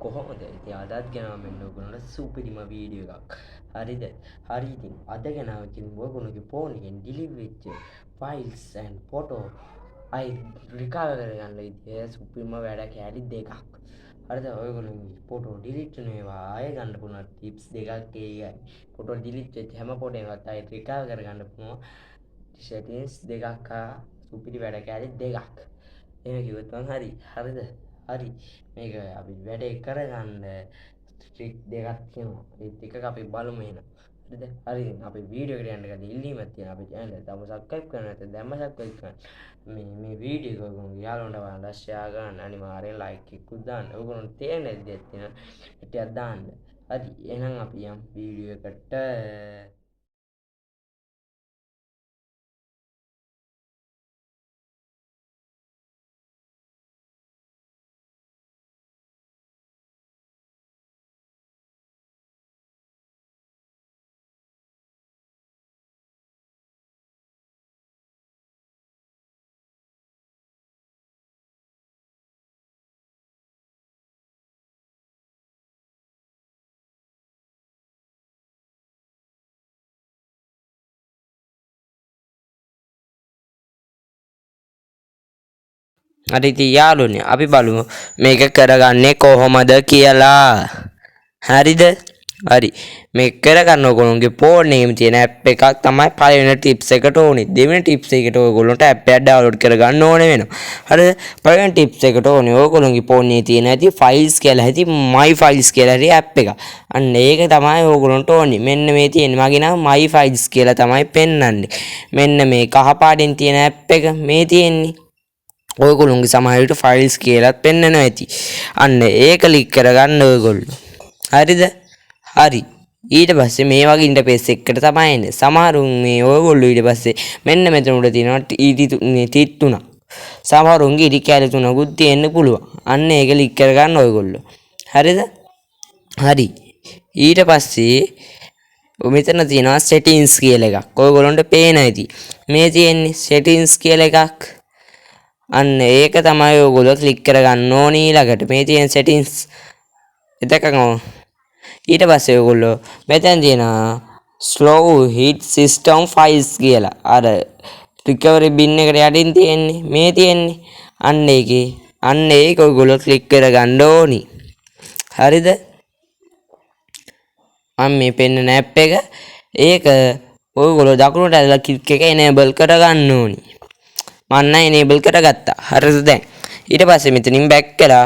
කොහොමද? ඉතින් අදත් ගෙනාවා මෙන්න ඔයගොල්ලන්ට සුපිරිම වීඩියෝ එකක්. හරිද? හරි ඉතින් අද ගෙනාවා ඉතින් ඔයගොල්ලෝගේ ෆෝන් එකෙන් ඩිලීට් වෙච්ච files and photo I recover කරගන්න විදිය සුපිරිම වැඩ කෑලි දෙකක්. හරිද? ඔයගොල්ලෝගේ ෆොටෝ ඩිලීට් වෙන ඒවා ආයෙ ගන්න පුළුවන් ටිප්ස් දෙකක් ඒකයි. ෆොටෝ ඩිලීට් වෙච්ච හැම ෆොටෝ එකක්වත් ආයෙ රිකවර් කරගන්න පුළුවන් සෙටින්ග්ස් දෙකක් සුපිරි වැඩ කෑලි දෙකක්. එහෙම කිව්වොත් මං හරි. හරිද? හරි මේක අපි වැඩේ කරගන්න ට්‍රික් දෙකක් තියෙනවා. ඒ ටික අපි බලමු එහෙනම්. හරිද? හරි අපි වීඩියෝ එකට යන්න කලින් ඉල්ලීමක් තියෙනවා. අපි channel එක තාම subscribe කරලා නැත්නම් දැම්ම subscribe කරන්න. මේ වීඩියෝ එක ඔයගොල්ලෝ යාළුවන්ට වඩා share කරන්න. අනිවාර්යෙන් like එකකුත් දාන්න. ඔයගොල්ලෝ තේරෙන්නේ නැද්ද තියෙනවා. ටිකක් දාන්න. හරි එහෙනම් අපි යමු වීඩියෝ එකට. හරි ඉතින් යාළුවනේ අපි බලමු මේක කරගන්නේ කොහොමද කියලා. හරිද? හරි මේක කරගන්න ඕගොල්ලෝගේ ෆෝන් එකේම තියෙන ඇප් එකක් තමයි පළවෙනි ටිප්ස් එකට ඕනේ. දෙවෙනි ටිප්ස් එකට ඕගොල්ලන්ට ඇප් එකක් ඩවුන්ලෝඩ් කරගන්න ඕනේ වෙනවා. හරිද? පළවෙනි ටිප්ස් එකට ඕනේ ඕගොල්ලෝගේ ෆෝන් එකේ තියෙන ඇති ෆයිල්ස් කියලා ඇති my files කියලා ඇති ඇප් එක. අන්න ඒක තමයි ඕගොල්ලන්ට ඕනේ. මෙන්න මේ තියෙන්නේ මගේ නම my files කියලා තමයි පෙන්වන්නේ. මෙන්න මේ කහ පාටින් තියෙන ඇප් එක මේ තියෙන්නේ. ඔයගොල්ලෝගේ සමහර ෆයිල්ස් කියලාත් පෙන්වනවා ඇති. අන්න ඒක ක්ලික් කරගන්න ඔයගොල්ලෝ. හරිද? හරි. ඊට පස්සේ මේ වගේ ඉන්ටර්ෆේස් එකකට තමයි එන්නේ. සමහරුන් මේ ඔයගොල්ලෝ ඊට පස්සේ මෙන්න මෙතන උඩ තියෙනවා ටිත් තුනක්. සමහරුන්ගේ ඉරි කැලි තුනකුත් තියෙන්න පුළුවන්. අන්න ඒක ක්ලික් කරගන්න ඔයගොල්ලෝ. හරිද? හරි. ඊට පස්සේ මෙතන තියෙනවා settings කියලා එකක්. ඔයගොල්ලන්ට පේන ඇති. මේ තියෙන්නේ settings කියලා එකක්. අන්න ඒක තමයි ඔයගොල්ලෝ ක්ලික් කරගන්න ඕනේ ඊළඟට මේ තියෙන settings එතකම ඊට පස්සේ ඔයගොල්ලෝ මෙතන තියෙන slow hit system files කියලා අර recovery bin එකට යටින් තියෙන්නේ මේ තියෙන්නේ අන්න ඒක ඔයගොල්ලෝ ක්ලික් කරගන්න ඕනි. හරිද? මම මේ පෙන්නන app එක ඒක ඔයගොල්ලෝ දකුණට ඇදලා ක්ලික් එක enable කරගන්න ඕනි. මන්න enable කරගත්තා. හරිද දැන්? ඊට පස්සේ මෙතනින් back කරලා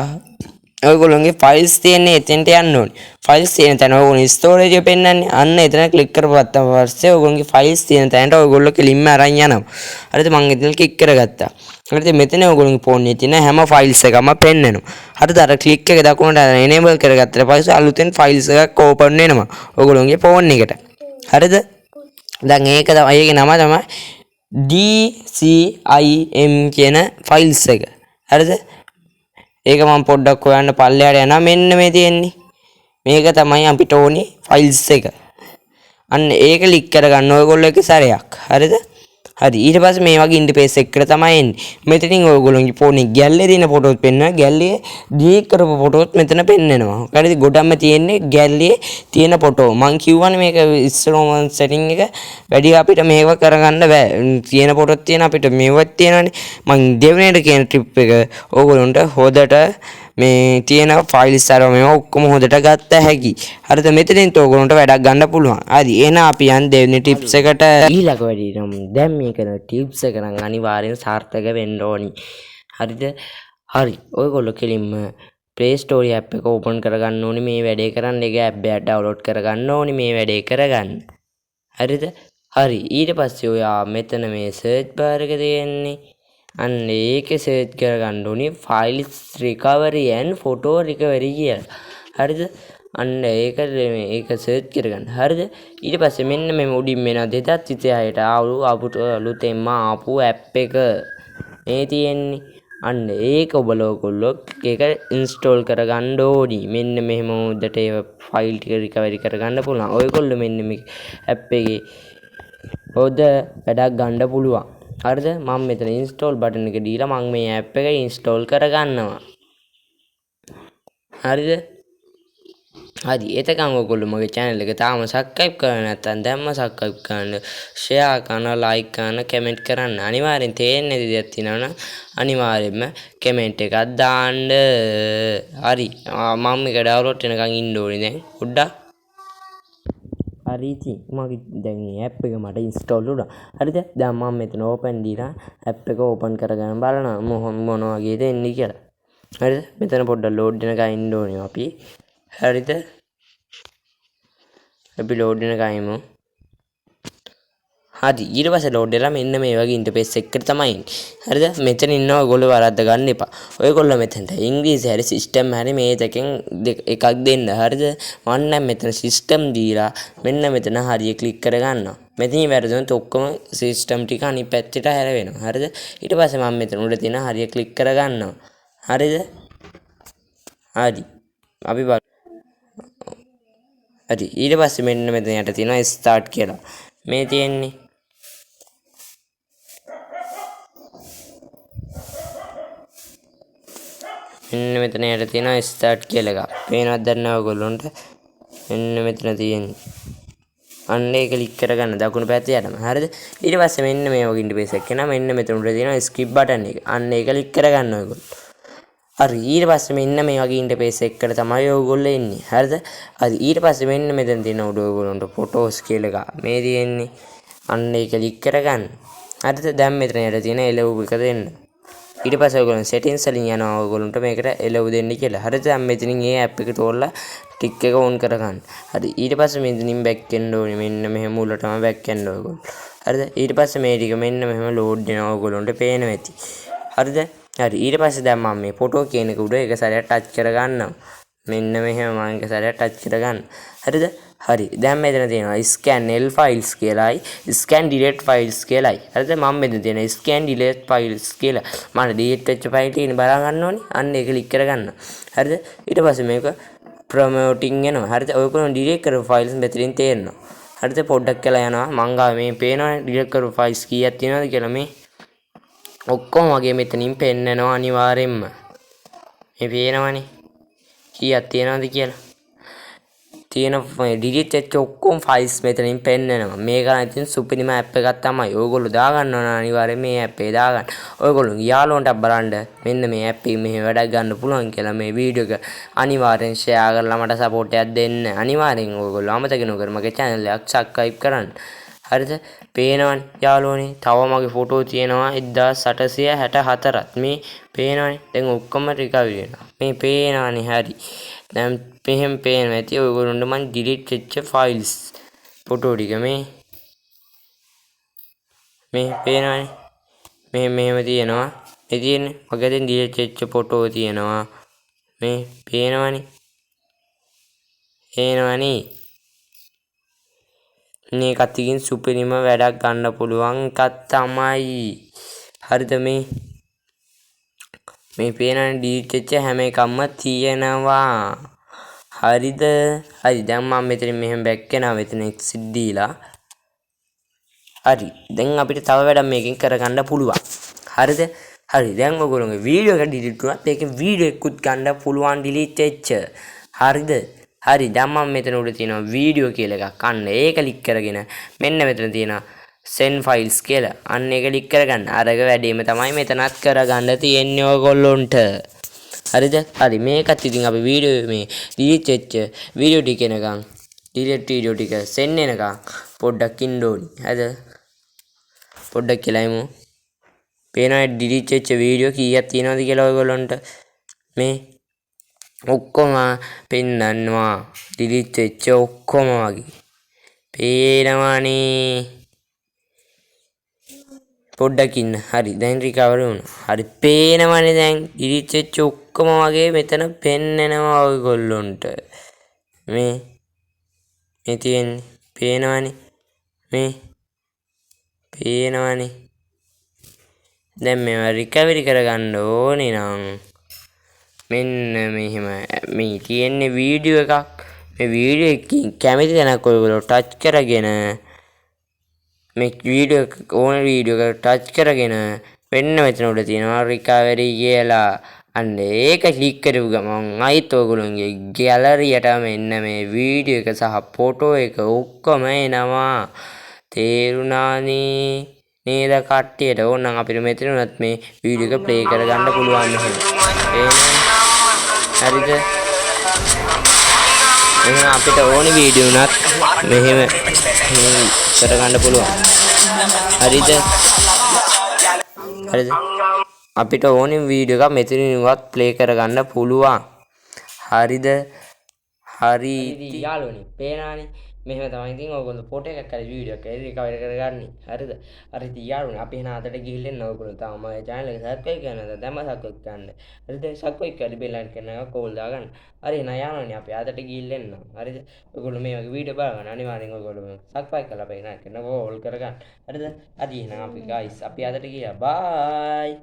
ඔයගොල්ලෝගේ files තියෙන්නේ එතෙන්ට යන්න ඕනේ. files තියෙන තැන ඔයගොල්ලෝ storage එක පෙන්නන්නේ. අන්න එතන click කරපුවාට පස්සේ ඔයගොල්ලෝගේ files තියෙන තැනට ඔයගොල්ලෝ කෙලින්ම අරන් යනවා. හරිද? මම එතන click කරගත්තා. හරිද? මෙතන ඔයගොල්ලෝගේ phone එකේ තියෙන හැම files එකම පෙන්නනවා. හරිද? අර click එක දකුණට enable කරගත්තට පස්සේ අලුතෙන් files එකක් open වෙනවා ඔයගොල්ලෝගේ phone එකට. හරිද? දැන් ඒකේ නම තමයි DCIM කියන ෆයිල්ස් එක. හරිද? ඒක මම පොඩ්ඩක් හොයන්න පල්ලෙහාට යනවා. මෙන්න මේ තියෙන්නේ. මේක තමයි අපිට ඕනේ ෆයිල්ස් එක. අන්න ඒක ක්ලික් කරගන්න ඔයගොල්ලෝ එක සැරයක්. හරිද? හරි ඊට පස්සේ මේ වගේ ඉන්ටර්ෆේස් එකකට තමයි එන්නේ. මෙතනින් ඔයගොල්ලෝගේ ෆෝන් එකේ ගැලරියේ තියෙන ෆොටෝස් පෙන්වනවා. ගැලරියේ ඩිලීට් කරපු ෆොටෝස් මෙතන පෙන්වනවා. හරිද? ගොඩක්ම තියෙන්නේ ගැලරියේ තියෙන ෆොටෝ. මං කියවනේ මේක ඉස්සරෝම සෙටින් එක වැඩි අපිට මේව කරගන්න බෑ. තියෙන ෆොටෝස් තියෙන අපිට මේවත් තියෙනවානේ. මං දෙවෙනියට කියන ට්‍රිප් එක ඔයගොල්ලන්ට හොදට මේ තියෙන ෆයිල්ස් අර මේවා ඔක්කොම හොදට ගත්ත හැකි. හරිද? මෙතනින් ඔයගොල්ලන්ට වැඩක් ගන්න පුළුවන්. හරි එහෙනම් අපි යන් දෙවෙනි ටිප්ස් එකට ඊළඟ වැඩි නම් දැන් මේ කරන ටිප්ස් එක නම් අනිවාර්යෙන් සාර්ථක වෙන්න ඕනි. හරිද? හරි. ඔයගොල්ලෝ කෙලින්ම Play Store app එක open කරගන්න ඕනි මේ වැඩේ කරන්න. ඒක app එක download කරගන්න ඕනි මේ වැඩේ කරගන්න. හරිද? හරි. ඊට පස්සේ ඔයා මෙතන මේ search bar එක තියෙන්නේ අන්න ඒකේ සර්ච් කරගන්න ඕනේ files recovery and photo recovery කියලා. හරිද? අන්න ඒක සර්ච් කරගන්න. හරිද? ඊට පස්සේ මෙන්න මේ උඩින් මෙන 2026ට අලුතෙන්ම ආපු app එක මේ තියෙන්නේ. අන්න ඒක ඔයගොල්ලෝ ඒක install කරගන්න ඕනි. මෙන්න මෙහෙම උඩට ඒ file ටික recovery කරගන්න පුළුවන්. ඔයගොල්ලෝ මෙන්න මේ app එකේ හොද වැඩක් ගන්න පුළුවන්. හරිද? මම මෙතන install button එක දීලා මම මේ app එක install කරගන්නවා. හරිද? හරි එතකන් ඔයගොල්ලෝ මගේ channel එක තාම subscribe කරලා නැත්නම් දැන්ම subscribe කරන්න share කරන්න like කරන්න comment කරන්න අනිවාර්යෙන් තේරෙන්නේ නැති දෙයක් තියෙනවා නම් අනිවාර්යෙන්ම comment එකක් දාන්න හරි මම මේක download වෙනකන් ඉන්න ඕනේ දැන් පොඩ්ඩක් හරි ඉතින් මගේ දැන් මේ app එක මට install වුණා හරිද දැන් මම මෙතන open දීලා app එක open කරගෙන බලනවා මොන වගේද එන්නේ කියලා හරිද මෙතන පොඩ්ඩක් load වෙනකන් ඉන්න ඕනේ අපි හරිද අපි load වෙනකන් ඉමු හරි ඊට පස්සේ load වෙලා මෙන්න මේ වගේ ඉන්ටර්ෆේස් එකකට තමයි එන්නේ හරිද මෙතන ඉන්නවා ඔයගොල්ලෝ වරද්ද ගන්න එපා ඔයගොල්ලෝ මෙතනට ඉංග්‍රීසි හරි සිස්ටම් හරි මේ දෙකෙන් එකක් දෙන්න හරිද මම නම් මෙතන සිස්ටම් දීලා මෙන්න මෙතන හරිය ක්ලික් කර ගන්නවා මෙතනින් වැරදුනොත් ඔක්කොම සිස්ටම් ටික අනිත් පැත්තට හැරෙනවා හරිද ඊට පස්සේ මම මෙතන උඩ තියෙන හරිය ක්ලික් කර ගන්නවා හරිද හරි අපි හරි ඊට පස්සේ මෙන්න මෙතන යට තියෙනවා ස්ටාර්ට් කියලා මේ තියෙන්නේ මෙන්න මෙතන යට තියෙනවා ස්ටාර්ට් කියලා එකක් පේනවද දන්නව ඔයගොල්ලන්ට මෙන්න මෙතන තියෙන්නේ අන්න ඒක ක්ලික් කරගන්න දකුණු පැත්තේ යටම හරිද ඊට පස්සේ මෙන්න මේ වගේ ඉන්ටර්ෆේස් එකක් එනවා මෙන්න මෙතන උඩ තියෙනවා ස්කිප් බටන් එක අන්න ඒක ක්ලික් කරගන්න ඔයගොල්ලෝ හරි ඊට පස්සේ මෙන්න මේ වගේ ඉන්ටර්ෆේස් එකකට තමයි ඔයගොල්ලෝ එන්නේ හරිද හරි ඊට පස්සේ මෙන්න මෙතන තියෙන උඩ ඔයගොල්ලන්ට ෆොටෝස් කියලා එකක් මේ තියෙන්නේ අන්න ඒක ක්ලික් කරගන්න හරිද දැන් මෙතන යට තියෙන එලව් එක දෙන්න ඊට පස්සේ ඔයගොල්ලෝ settings වලින් යනවා ඔයගොල්ලන්ට මේකට එලව් දෙන්න කියලා හරිද දැන් මෙතනින් මේ app එක තෝරලා ටික් එක on කරගන්න හරි ඊට පස්සේ මෙතනින් back වෙන්න ඕනේ මෙන්න මෙහෙම මුලටම back වෙන්න ඔයගොල්ලෝ හරිද ඊට පස්සේ මේ ටික මෙන්න මෙහෙම load වෙනවා ඔයගොල්ලන්ට පේනවා ඇති හරිද හරි ඊට පස්සේ දැන් මම මේ ෆොටෝ කියන එක උඩ එක සැරයක් ටච් කර ගන්නවා මෙන්න මෙහෙම මම එක සැරයක් ටච් කර ගන්න හරිද හරි දැන් මෙතන තියෙනවා scan l files කියලායි scan delete files කියලායි හරිද මම මෙතන තියෙන scan delete files කියලා මම delete වෙච්ච ෆයිල් ටික බලා ගන්න ඕනේ අන්න ඒක ක්ලික් කර ගන්න හරිද ඊට පස්සේ මේක promoting වෙනවා හරිද ඔයගොල්ලෝ delete කරපු files මෙතනින් තේරෙනවා හරිද පොඩ්ඩක් කියලා යනවා මං ගාව මේ පේනවා delete කරපු files කීයක් තියෙනවද කියලා මේ ඔක්කොම වගේ මෙතනින් පෙන්නනවා අනිවාර්යෙන්ම මේ පේනවනේ කීයක් තියෙනවද කියලා තියෙන delete වෙච්ච ඔක්කොම files මෙතනින් පෙන්නනවා මේක ඉතින් සුපිරිම app එකක් තමයි ඔයගොල්ලෝ දාගන්න ඕන අනිවාර්යෙන් මේ app එක දාගන්න ඔයගොල්ලෝ යාළුවන්ට බලන්න මෙන්න මේ app එක මෙහෙම වැඩක් ගන්න පුළුවන් කියලා මේ වීඩියෝ එක අනිවාර්යෙන් share කරලා මට support එකක් දෙන්න අනිවාර්යෙන් ඔයගොල්ලෝ අමතක නොකර මගේ channel එක subscribe කරන්න හරිද පේනවනේ යාළුවනේ තව මගේ ෆොටෝ තියෙනවා 1864ත් මේ පේනවනේ දැන් ඔක්කොම රිකවරි වෙනවා මේ පේනවනේ හරි දැන් මෙහෙම පේනවා ඇති ඔයගොල්ලන්ට මම delete වෙච්ච files ෆොටෝ ටික මේ පේනවනේ මෙහෙම තියෙනවා මේ තියෙන්නේ මගේ දැන් delete වෙච්ච ෆොටෝ තියෙනවා මේ පේනවනේ මේකත් ඉතින් සුපිරිම වැඩක් ගන්න පුළුවන් එකක් තමයි හරිද මේ පේනනේ delete වෙච්ච හැම එකක්ම තියෙනවා හරිද හරි දැන් මම මෙතන මෙහෙම back වෙනවා මෙතන exit දීලා හරි දැන් අපිට තව වැඩක් මේකෙන් කරගන්න පුළුවන් හරිද හරි දැන් ඔයගොල්ලෝගේ වීඩියෝ එක delete වුණාත් ඒකේ වීඩියෝ එකකුත් ගන්න පුළුවන් delete වෙච්ච හරිද හරි දැන් මම මෙතන උඩ තියෙනවා වීඩියෝ කියලා එකක් අන්න ඒක ක්ලික් කරගෙන මෙන්න මෙතන තියෙනවා send files කියලා අන්න ඒක ක්ලික් කරගන්න අරක වැඩේම තමයි මෙතනත් කරගන්න තියෙන්නේ ඔයගොල්ලොන්ට හරිද හරි මේකත් ඉතින් අපි වීඩියෝ මේ delete වෙච්ච වීඩියෝ ටික එනකන් delete වීඩියෝ ටික send එනකන් පොඩ්ඩක් ඉන්න ඕනි හරිද පොඩ්ඩක් කියලා ඉමු පේනවා delete වෙච්ච වීඩියෝ කීයක් තියෙනවද කියලා ඔයගොල්ලොන්ට මේ ඔක්කොම පෙන්නනවා delete වෙච්ච ඔක්කොම වගේ පේනවනේ පොඩ්ඩක් ඉන්න හරි දැන් රිකවර් වුණා හරි පේනවනේ දැන් delete වෙච්ච ඔක්කොම වගේ මෙතන පෙන්නනවා ඔයගොල්ලොන්ට මේ තියෙන්නේ පේනවනේ පේනවනේ දැන් මේවා රිකවරි කරගන්න ඕනේ නම් මෙන්න මෙහෙම මේ තියෙන්නේ වීඩියෝ එකක් මේ වීඩියෝ එකකින් කැමති තැනක් ඔයගොල්ලෝ ටච් කරගෙන මේ වීඩියෝ එක ඕන වීඩියෝ එක ටච් කරගෙන මෙන්න මෙතන උඩ තියෙනවා රිකවරි කියලා අන්න ඒක ක්ලික් කරපු ගමන් අයිත් ඔයගොල්ලෝගේ ගැලරියට මෙන්න මේ වීඩියෝ එක සහ ෆොටෝ එක ඔක්කොම එනවා. තේරුණානේ නේද කට්ටියට? ඕනනම් අපිට මෙතන උනත් මේ වීඩියෝ එක ප්ලේ කරගන්න පුළුවන් මෙහෙම. හරිද? එහෙනම් අපිට ඕනි වීඩියෝ උනත් මෙහෙම කරගන්න පුළුවන්. හරිද? හරිද? අපිට ඕනි වීඩියෝ එකක් මෙතනින්වත් ප්ලේ කරගන්න පුළුවන්. හරිද? හරි යාළුවනි පේනානේ මෙහෙම තමයි ඉතින් ඔයගොල්ලෝ ෆොටෝ එකක් කරලා වීඩියෝ එකක් රිකවර් කරගන්නේ. හරිද? හරි ඉතින් යාළුවනි අපි එහෙනම් අදට ගිහිල්ලා එන්න ඔයගොල්ලෝ තාම මගේ channel එක subscribe කරන්න නැත්නම් දැන්ම subscribe කරන්න. හරිද? subscribe කරලා bell icon එක කෝල් දාගන්න. හරි එහෙනම් යාළුවනි අපි අදට ගිහිල්ලා එන්න. හරිද? ඔයගොල්ලෝ මේ වගේ වීඩියෝ බලන්න අනිවාර්යෙන් ඔයගොල්ලෝ subscribe කරලා bell icon එක කෝල් කරගන්න. හරිද? හරි එහෙනම් අපි guys අපි අදට ගියා. bye